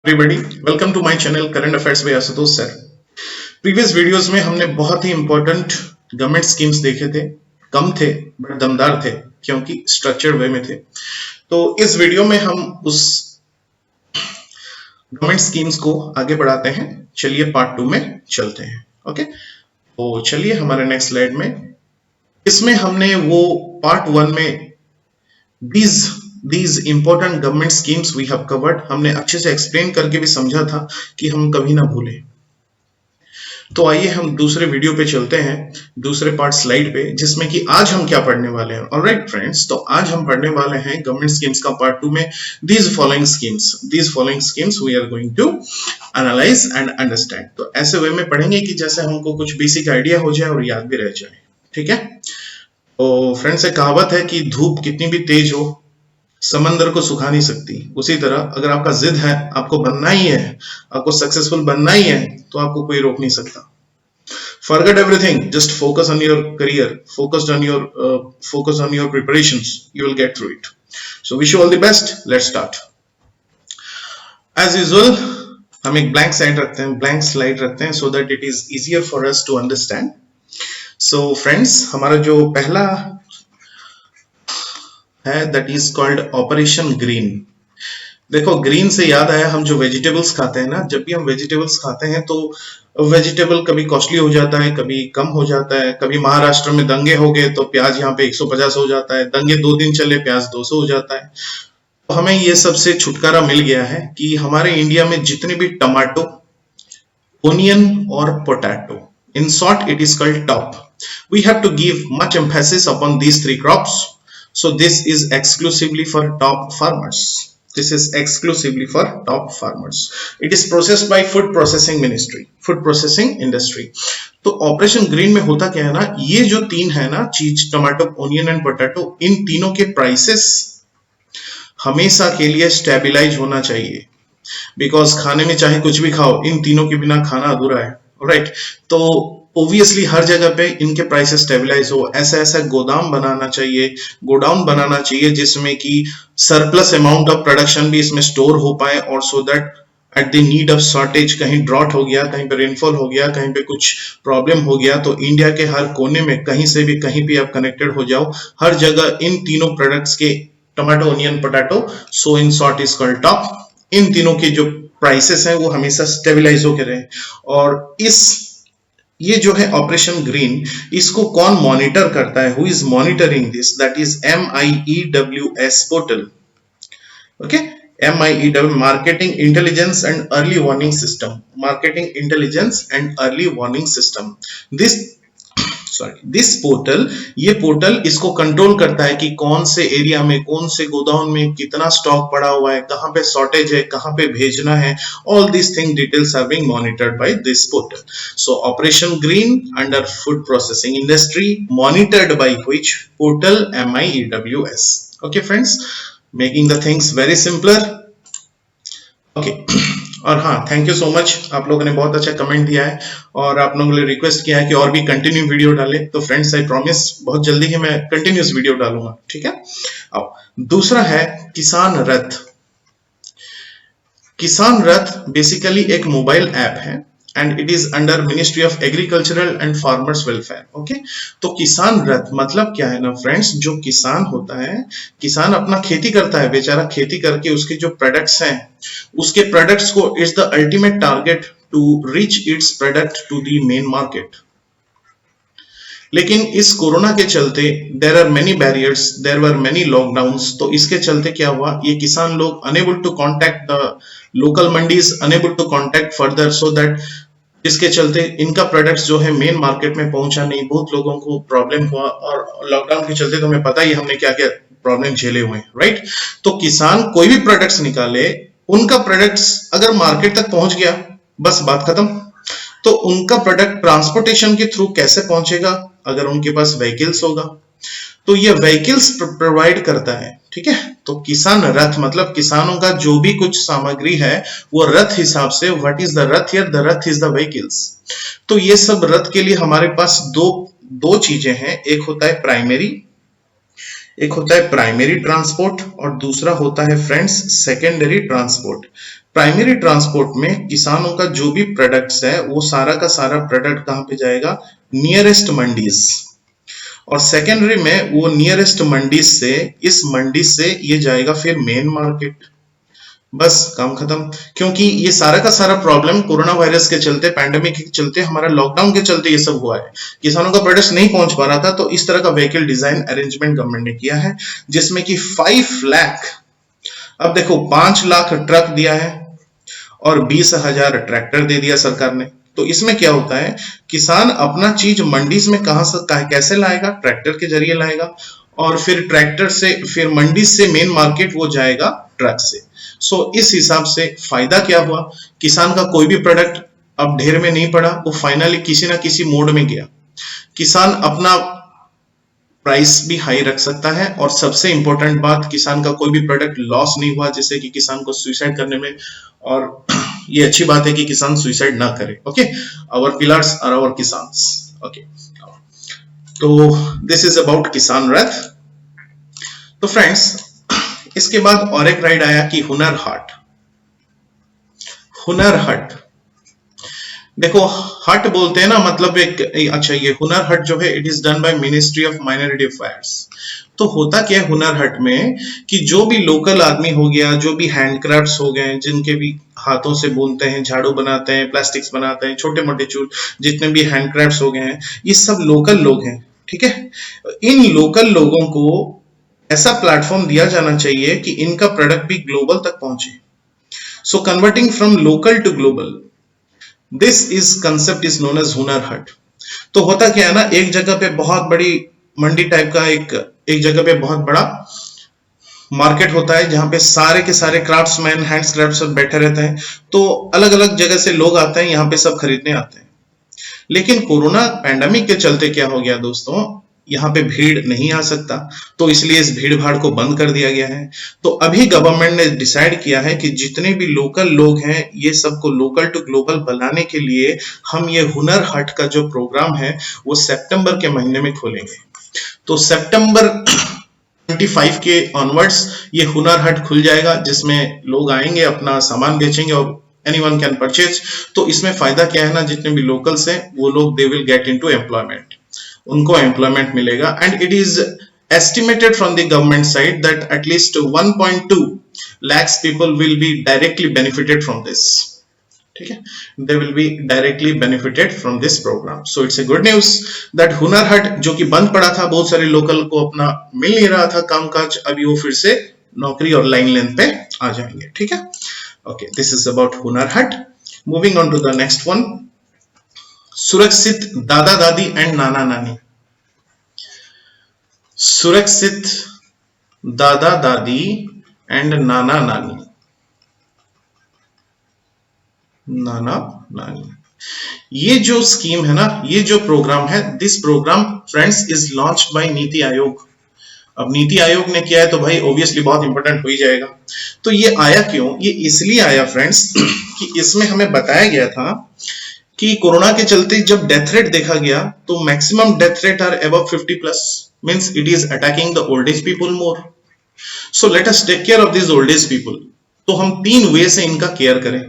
Everybody, welcome to my channel current affairs by Ashutosh sir. Previous videos में हमने बहुत ही important government schemes देखे थे। कम थे बट दमदार थे क्योंकि स्ट्रक्चर्ड वे में थे। तो इस वीडियो में हम उस गवर्नमेंट स्कीम्स को आगे बढ़ाते हैं। चलिए पार्ट 2 में चलते हैं। ओके, तो चलिए हमारे नेक्स्ट स्लाइड में, इसमें हमने वो पार्ट 1 में these important government schemes we have covered, हमने अच्छे से एक्सप्लेन करके भी समझा था कि हम कभी ना भूलें। तो आइए हम दूसरे वीडियो पे चलते हैं, दूसरे पार्ट स्लाइड पे, जिसमें कि आज हम क्या पढ़ने वाले हैं। ऑलराइट फ्रेंड्स, तो आज हम पढ़ने वाले हैं गवर्नमेंट स्कीम्स का पार्ट 2 में these following schemes we are going to analyze and understand। तो ऐसे वे में पढ़ेंगे कि जैसे हमको कुछ बेसिक आइडिया हो जाए और याद भी रह जाए। ठीक है, तो फ्रेंड्स एक कहावत है कि धूप कितनी भी तेज हो समंदर को सुखा नहीं सकती। उसी तरह अगर आपका जिद है, आपको बनना ही है, आपको सक्सेसफुल बनना ही है, तो आपको कोई रोक नहीं सकता। Forget everything, just focus on your career, focus on your preparations, you will get through it। So wish you all the best। Let's start। As usual हम एक blank slide रखते हैं so that it is easier for us to understand। So friends, हमारा जो पहला है that is called operation green. देखो, green से याद आया, हम जो वेजिटेबल्स खाते हैं ना, जब भी हम वेजिटेबल्स खाते हैं तो वेजिटेबल कभी कॉस्टली हो जाता है, कभी कम हो जाता है। कभी महाराष्ट्र में दंगे हो गए तो प्याज यहाँ पे 150 हो जाता है, दंगे 2 दिन चले प्याज 200 हो जाता है। तो हमें ये सबसे छुटकारा मिल गया है कि हमारे इंडिया में जितने भी टमाटो, ओनियन और potato, in short it is called TOP, we have to give much emphasis upon these 3 crops. So this is exclusively for top farmers. This is exclusively for top farmers. It is processed by food processing ministry, food processing industry। तो operation green में होता क्या है ना, ये जो 3 है ना चीज, टमाटो, ओनियन एंड पोटैटो, इन तीनों के प्राइसेस हमेशा के लिए स्टेबलाइज होना चाहिए। बिकॉज खाने में चाहे कुछ भी खाओ, इन तीनों के बिना खाना अधूरा है। राइट, तो ओब्वियसली हर जगह पे इनके प्राइसेस स्टेबलाइज हो, ऐसा गोदाम बनाना चाहिए, गोडाउन बनाना चाहिए जिसमें कि सरप्लस अमाउंट ऑफ प्रोडक्शन भी इसमें स्टोर हो पाए, और so that at the need of shortage, कहीं ड्रॉट हो गया, कहीं पे रेनफॉल हो गया, कहीं पे कुछ प्रॉब्लम हो गया, तो इंडिया के हर कोने में कहीं से भी कहीं भी आप कनेक्टेड हो जाओ, हर जगह इन तीनों प्रोडक्ट्स के, tomato, onion, potato, so in short is called TOP, इन तीनों के जो प्राइसेस हैं वो हमेशा स्टेबलाइज होकर रहे। और ये जो है ऑपरेशन ग्रीन, इसको कौन मॉनिटर करता है? Who is monitoring this? That is MIEWS portal. Okay, MIEW, marketing intelligence and early warning system, marketing intelligence and early warning system. This portal, ये पोर्टल इसको कंट्रोल करता है कि कौन से एरिया में, कौन से गोदाम में कितना स्टॉक पड़ा हुआ है, कहां पे शॉर्टेज है, कहां पे भेजना है। All this thing details are being monitored by this portal. So operation green under food processing industry, monitored by which portal? MIEWS। Okay friends, making the things very simpler. Okay, और हाँ, thank you so much, आप लोगों ने बहुत अच्छा comment दिया है और आप लोगों ने रिक्वेस्ट किया है कि और भी कंटिन्यू वीडियो डाले। तो फ्रेंड्स, आई प्रॉमिस बहुत जल्दी ही मैं कंटिन्यूस वीडियो डालूंगा। ठीक है, अब दूसरा है किसान रथ। किसान रथ बेसिकली एक मोबाइल ऐप है and it is under ministry of agricultural and farmers welfare. Okay, तो किसान रथ मतलब क्या है ना फ्रेंड्स, जो किसान होता है, किसान अपना खेती करता है, बेचारा खेती करके उसके जो प्रोडक्ट्स हैं, उसके प्रोडक्ट्स को, it's the ultimate target to reach its product to the main market. लेकिन इस कोरोना के चलते there are many barriers, there were many lockdowns, तो इसके चलते क्या हुआ, ये किसान लोग enable to contact the local mandis, enable to contact further, so that इसके चलते इनका प्रोडक्ट्स जो है मेन मार्केट में पहुंचा नहीं, बहुत लोगों को प्रॉब्लम हुआ। और लॉकडाउन के चलते तो हमें पता ही हमने क्या क्या प्रॉब्लम झेले हुए हैं। राइट, तो किसान कोई भी प्रोडक्ट्स निकाले, उनका प्रोडक्ट्स अगर मार्केट तक पहुंच गया, बस बात खत्म। तो उनका प्रोडक्ट ट्रांसपोर्टेशन के थ्रू कैसे पहुंचेगा? अगर उनके पास व्हीकल्स होगा तो ये व्हीकल्स प्रोवाइड करता है। ठीक है, तो किसान रथ मतलब किसानों का जो भी कुछ सामग्री है वो रथ हिसाब से, what is the Rath here? The Rath is the vehicles. तो ये सब रथ के लिए हमारे पास दो चीजें हैं, एक होता है प्राइमरी ट्रांसपोर्ट और दूसरा होता है friends secondary transport. Primary transport में किसानों का जो भी प्रोडक्ट्स है वो सारा का सारा प्रोडक्ट कहां पे जाएगा, नियरेस्ट मंडीज। और सेकेंडरी में वो नियरेस्ट मंडीज से, इस मंडी से ये जाएगा फिर मेन मार्केट। बस काम खत्म। क्योंकि ये सारा का सारा प्रॉब्लम कोरोना वायरस के चलते, पैंडेमिक के चलते, हमारा लॉकडाउन के चलते ये सब हुआ है। किसानों का प्रोडक्ट नहीं पहुंच पा रहा था, तो इस तरह का व्हीकल डिजाइन अरेंजमेंट गवर्नमेंट ने किया है, जिसमें कि 5 लाख, अब देखो 5 लाख ट्रक दिया है और 20,000 ट्रैक्टर दे दिया सरकार ने। तो इसमें क्या होता है, किसान अपना चीज मंडी में कहां से कैसे लाएगा, ट्रैक्टर के जरिए लाएगा, और फिर ट्रैक्टर से, फिर मंडी से मेन मार्केट वो जाएगा ट्रक से। सो इस हिसाब से फायदा क्या हुआ, किसान का कोई भी प्रोडक्ट अब ढेर में नहीं पड़ा, वो फाइनली किसी ना किसी मोड में गया। किसान अपना प्राइस भी हाई रख सकता है, और सबसे इंपॉर्टेंट बात, किसान का कोई भी प्रोडक्ट लॉस नहीं हुआ, जिससे कि किसान को सुसाइड करने में, और ये अच्छी बात है कि किसान सुसाइड ना करे। Okay, our pillars are our kisans. Okay, तो this is about Kisan Rath. तो फ्रेंड्स, इसके बाद और एक राइड आया कि हुनर हाट। हुनर हट, देखो हट बोलते हैं ना, मतलब अच्छा, ये हुनर हट जो है, it is done by ministry of minority affairs. तो होता क्या है हुनर हट में, कि जो भी लोकल आदमी हो गया, जो भी हैंडक्राफ्ट्स हो गए, जिनके भी हाथों से बुनते हैं, झाड़ू बनाते हैं, प्लास्टिक्स बनाते हैं, छोटे मोटे जितने भी हैंडक्राफ्ट्स हो गए हैं, ये सब लोकल लोग हैं। ठीक है, इन लोकल लोगों को ऐसा प्लेटफॉर्म दिया जाना चाहिए कि इनका प्रोडक्ट भी ग्लोबल तक पहुंचे। So converting from local to global, this is concept is known as Hunar Haat. तो होता क्या है ना, एक जगह पे बहुत बड़ी मंडी टाइप का, एक जगह पे बहुत बड़ा मार्केट होता है, जहां पे सारे के सारे क्राफ्ट्समैन, हैंडक्राफ्ट सब बैठे रहते हैं। तो अलग अलग जगह से लोग आते हैं, यहाँ पे सब खरीदने आते हैं। लेकिन कोरोना पैंडेमिक के चलते क्या हो गया दोस्तों, यहाँ पे भीड़ नहीं आ सकता, तो इसलिए इस भीड़ भाड़ को बंद कर दिया गया है। तो अभी गवर्नमेंट ने डिसाइड किया है कि जितने भी लोकल लोग हैं, ये सबको लोकल टू ग्लोबल बनाने के लिए हम ये हुनर हट का जो प्रोग्राम है वो सितंबर के महीने में खोलेंगे। तो सितंबर 25 के ऑनवर्ड्स ये हुनर हट खुल जाएगा, जिसमें लोग आएंगे, अपना सामान बेचेंगे, और एनीवन कैन परचेज। तो इसमें फायदा क्या है ना, जितने भी लोकल्स हैं वो लोग they will get into employment, उनको एम्प्लॉयमेंट मिलेगा। And it is estimated from the government side that at least 1.2 lakhs people will be directly benefited from this. ठीक है, they will be directly benefited from this program. So it's a good news that हुनर हट जो कि बंद पड़ा था, बहुत सारे लोकल को अपना मिल नहीं रहा था कामकाज, अभी वो फिर से नौकरी और लाइन लेंथ पे आ जाएंगे। ठीक है, okay, this is about Hunar Haat. Moving on to the next one, Surakshit Dada दादी एंड नाना नानी। सुरक्षित दादा दादी एंड नाना नानी, नाना नानी, ये जो स्कीम है ना, ये जो प्रोग्राम है, this programme friends is launch by NITI Aayog. अब नीति आयोग ने किया है तो भाई ऑब्वियसली बहुत इंपॉर्टेंट हो ही जाएगा। तो ये आया क्यों, ये इसलिए आया फ्रेंड्स कि इसमें हमें बताया गया था कि कोरोना के चलते जब डेथ रेट देखा गया, तो maximum death rate are above 50+, means it is attacking the old age people more. So let us take care of these old age people. तो हम 3 वे से इनका केयर करें।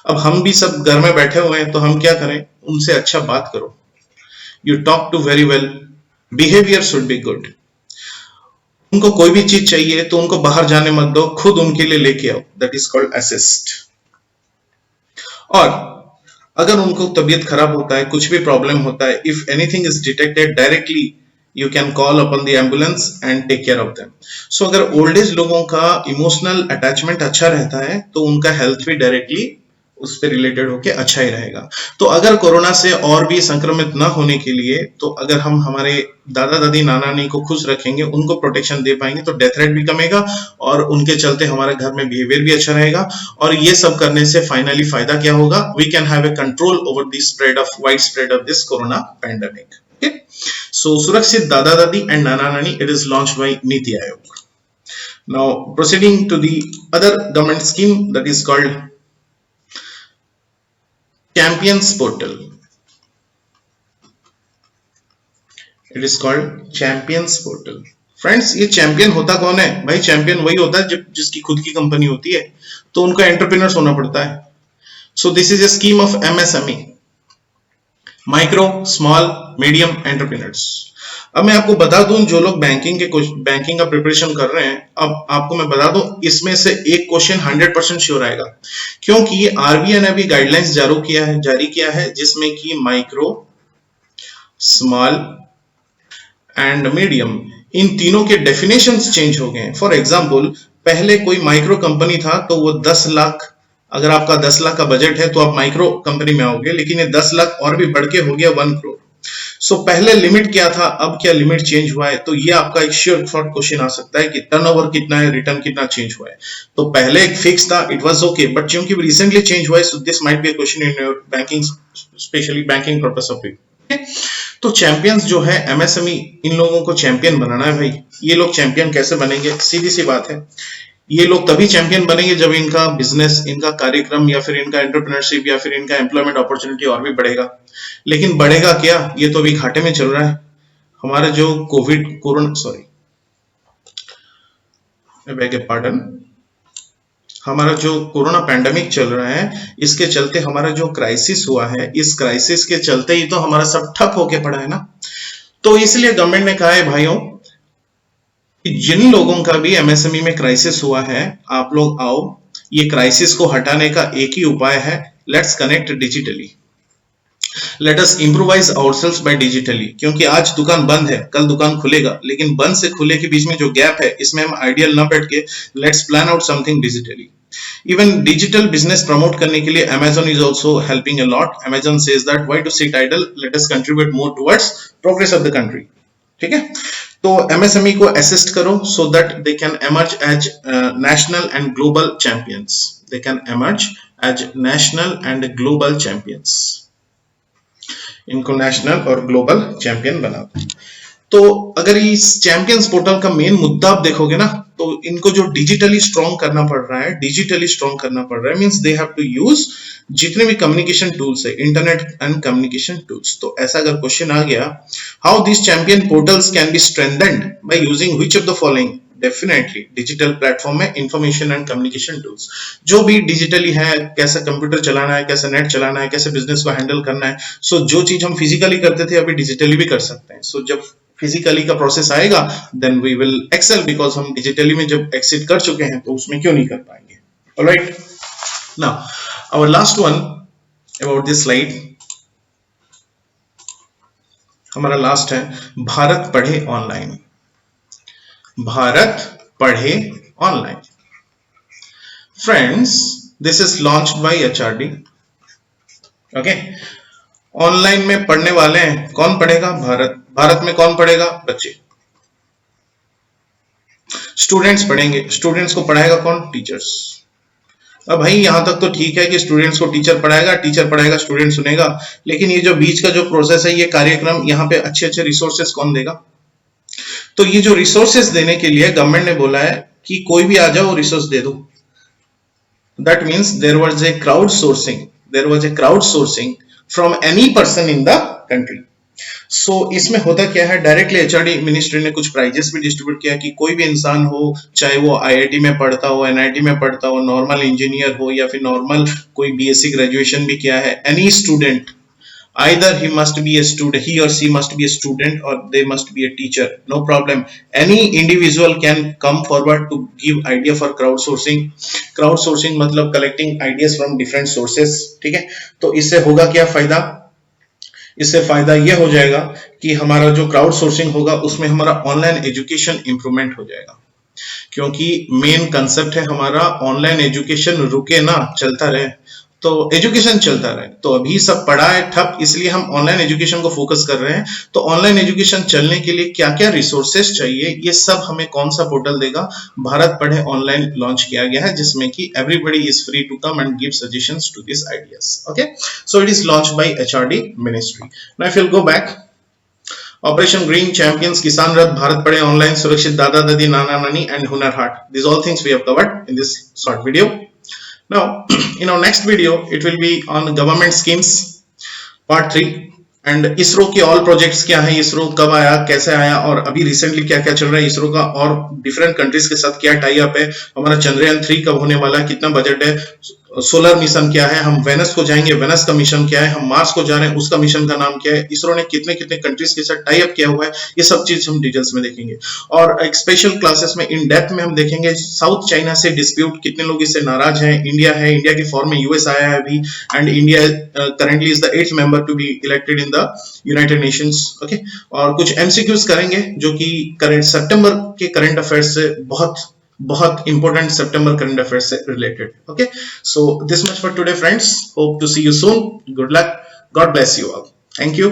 अब हम भी सब घर में बैठे हुए हैं, तो हम क्या करें, उनसे अच्छा बात करो, you talk to very well, behaviour should be good. उनको कोई भी चीज चाहिए तो उनको बाहर जाने मत दो, खुद उनके लिए लेके आओ, दैट इज कॉल्ड असिस्ट। और अगर उनको तबीयत खराब होता है, कुछ भी प्रॉब्लम होता है, if anything is detected, directly you can call upon the ambulance and take care of them. So अगर ओल्ड एज लोगों का इमोशनल अटैचमेंट अच्छा रहता है, तो उनका हेल्थ भी डायरेक्टली उस पर रिलेटेड होके अच्छा ही रहेगा। तो अगर कोरोना से और भी संक्रमित ना होने के लिए, तो अगर हम हमारे दादा दादी नाना नानी को खुश रखेंगे, उनको प्रोटेक्शन दे पाएंगे, तो डेथ रेट भी कमेगा, और उनके चलते हमारे घर में बिहेवियर भी अच्छा रहेगा। और ये सब करने से फाइनली फायदा क्या होगा, we can have a control over the spread of wide spread of this corona pandemic. Okay? So Surakshit Dada Dadi and Nana Nani, it is launched by Niti Aayog. Now proceeding to the other government scheme, that is called Champions Portal. It is called Champions Portal. Friends, ये champion होता कौन है भाई? Champion वही होता है जिसकी खुद की कंपनी होती है, तो उनका एंटरप्रेन्योर्स होना पड़ता है। So this is a scheme of MSME, micro small medium entrepreneurs. अब मैं आपको बता दूं, जो लोग बैंकिंग का प्रिपरेशन कर रहे हैं, अब आपको मैं बता दूं, इसमें से एक क्वेश्चन 100% श्योर आएगा, क्योंकि आरबीआई ने अभी गाइडलाइंस जारी किया है जिसमें कि माइक्रो, स्मॉल एंड मीडियम, इन तीनों के डेफिनेशंस चेंज हो गए हैं। फॉर एग्जांपल, पहले कोई माइक्रो कंपनी था तो वो 10 लाख, अगर आपका 10 लाख का बजट है तो आप माइक्रो कंपनी में आओगे, लेकिन ये 10 लाख और भी बढ़ के हो गया 1 करोड़। सो पहले लिमिट क्या था, अब क्या लिमिट चेंज हुआ है? तो ये आपका एक श्योर शॉर्ट क्वेश्चन आ सकता है कि टर्नओवर कितना है, रिटर्न कितना चेंज हुआ है। तो पहले एक फिक्स था, इट वाज ओके, बट क्योंकि रिसेंटली चेंज हुआ है, so this might be a question in your banking, specially banking purpose of view. तो चैंपियंस जो है एमएसएमई, इन लोगों को चैंपियन बनाना है भाई। ये लोग चैंपियन कैसे बनेंगे? सीधी सी बात है, ये लोग तभी चैंपियन बनेंगे जब इनका बिजनेस, इनका कार्यक्रम, या फिर इनका एंटरप्रेन्योरशिप, या फिर इनका एम्प्लॉयमेंट अपॉर्चुनिटी और भी बढ़ेगा। लेकिन बढ़ेगा क्या? ये तो अभी घाटे में चल रहा है। हमारा जो हमारा जो कोरोना पैंडेमिक चल रहा है, इसके चलते हमारा जो क्राइसिस हुआ है, इस क्राइसिस के चलते ही तो हमारा सब ठप होके पड़ा है ना। तो इसलिए गवर्नमेंट ने कहा है भाइयों, जिन लोगों का भी एमएसएमई में क्राइसिस हुआ है, आप लोग आओ, ये क्राइसिस को हटाने का एक ही उपाय है, let's connect digitally, let us improvise ourselves by digitally. क्योंकि आज दुकान बंद है, कल दुकान खुलेगा, लेकिन बंद से खुले के बीच में जो गैप है, इसमें हम आइडियल ना बैठ के let's plan out something digitally. Even digital business promote करने के लिए Amazon is also helping a lot. Amazon says that why to sit idle, let us contribute more towards progress of the country. ठीक है, तो MSME को assist करो so that they can emerge as national and global champions. They can emerge as national and global champions. इनको national और global champion बना दो। तो अगर इस चैंपियंस पोर्टल का मेन मुद्दा आप देखोगे ना, तो इनको जो डिजिटली स्ट्रॉन्ग करना पड़ रहा है, means they have to use जितने भी कम्युनिकेशन टूल्स है, इंटरनेट एंड कम्युनिकेशन टूल्स। तो ऐसा अगर क्वेश्चन आ गया, how this champion portals can be strengthened by using which of the following? Definitely digital platform में इंफॉर्मेशन एंड कम्युनिकेशन टूल्स, जो भी डिजिटली है, कैसे कंप्यूटर चलाना है, कैसे नेट चलाना है, कैसे बिजनेस को हैंडल करना है। सो जो चीज हम फिजिकली करते थे, अभी डिजिटली भी कर सकते हैं। सो जब फिजिकली का प्रोसेस आएगा, then we will excel, because हम डिजिटली में जब एक्सिट कर चुके हैं, तो उसमें क्यों नहीं कर पाएंगे। Alright, now our last one about this slide, हमारा लास्ट है Bharat Padhe online. Bharat Padhe online, friends, this is launched by HRD. Okay, online में पढ़ने वाले हैं, कौन पढ़ेगा? भारत में कौन पढ़ेगा? बच्चे, स्टूडेंट्स पढ़ेंगे। स्टूडेंट्स को पढ़ाएगा कौन? टीचर्स। अब भाई यहां तक तो ठीक है कि स्टूडेंट्स को टीचर पढ़ाएगा, स्टूडेंट सुनेगा, लेकिन ये जो बीच का जो प्रोसेस है, ये कार्यक्रम, यहाँ पे अच्छे अच्छे रिसोर्सेस कौन देगा? तो ये जो रिसोर्सेस देने के लिए गवर्नमेंट ने बोला है कि कोई भी आ जाओ, रिसोर्स दे दो। That means there was a crowd sourcing from any person in the country. So इसमें होता क्या है, डायरेक्टली एचआरडी मिनिस्ट्री ने कुछ प्राइजेस भी डिस्ट्रीब्यूट किया कि कोई भी इंसान हो, चाहे वो आईआईटी में पढ़ता हो, एनआईटी में पढ़ता हो, नॉर्मल इंजीनियर हो, या फिर नॉर्मल कोई बीएससी ग्रेजुएशन भी किया है, any student, either he or she must be a student, or they must be a teacher, no problem. Any individual can come forward to give idea for crowdsourcing मतलब collecting ideas from different sources। ठीक है, तो इससे होगा क्या फायदा? इससे फायदा यह हो जाएगा कि हमारा जो क्राउड सोर्सिंग होगा, उसमें हमारा ऑनलाइन एजुकेशन इंप्रूवमेंट हो जाएगा। क्योंकि मेन कंसेप्ट है हमारा ऑनलाइन एजुकेशन रुके ना, चलता रहे, तो एजुकेशन चलता रहे। तो अभी सब पढ़ा है ठप, इसलिए हम ऑनलाइन एजुकेशन को फोकस कर रहे हैं। तो ऑनलाइन एजुकेशन चलने के लिए क्या क्या रिसोर्सेस चाहिए, ये सब हमें कौन सा पोर्टल देगा? भारत पढ़े ऑनलाइन लॉन्च किया गया है, जिसमें कि everybody is free to come and give suggestions to this ideas. Okay, so it is launched by HRD ministry. Now if you will go back, operation green, champions, Kisan Rath, Bharat Padhe online, सुरक्षित दादा दादी, नाना नानी, and Hunar Haat, these all things we have covered in this short video. Now in our next video, it will be on government schemes part 3, and ISRO के all projects क्या है, इसरो कब आया, कैसे आया, और अभी रिसेंटली क्या क्या चल रहा है इसरो का, और डिफरेंट कंट्रीज के साथ क्या टाई अप है, हमारा चंद्रयान 3 कब होने वाला है, कितना बजट है, सोलर मिशन क्या है, हम वेनस को जाएंगे, वेनस का मिशन क्या है, हम मार्स को जा रहे हैं, उसका मिशन का नाम क्या है, इसरो ने कितने कितने कंट्रीज के साथ टाई अप किया हुआ है, ये सब चीज हम डिटेल्स में देखेंगे। और एक स्पेशल क्लासेस में इन डेप्थ में हम देखेंगे साउथ चाइना से डिस्प्यूट, कितने लोग इससे नाराज हैं, इंडिया है, इंडिया की फॉर्म में यूएस आया है अभी, and India currently is the 8th member to be elected in the United Nations. Okay, और कुछ एमसीक्यूज करेंगे जो कि करंट सितंबर के करंट अफेयर्स से बहुत बहुत इंपॉर्टेंट, सितंबर करंट अफेयर्स से related. Okay, so this much for today friends, hope to see you soon, good luck, God bless you all, thank you.